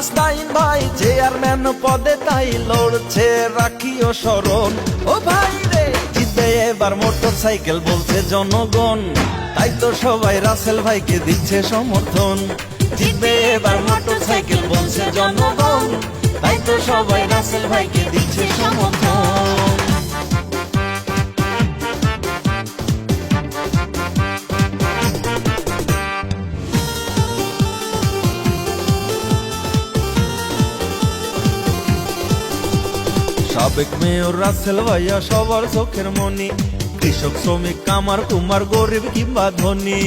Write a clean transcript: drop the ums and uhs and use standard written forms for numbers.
নাস্তাইন ভাই চেয়ারম্যান পদে তাই লড়ছে রাখিও স্মরণ। ও ভাই রে, জিতবে এবার মোটরসাইকেল বলছে জনগণ, তাই তো সবাই রাসেল ভাইকে দিচ্ছে সমর্থন। জিতবে এবার মোটরসাইকেল বলছে জনগণ, তাই তো সবাই রাসেল ভাইকে দিচ্ছে সমর্থন। সাবেক মেয়র রাসেল ভাইয়া সবার চোখের মনি, কৃষক শ্রমিক কামার কুমার গরিব কিংবা ধনী।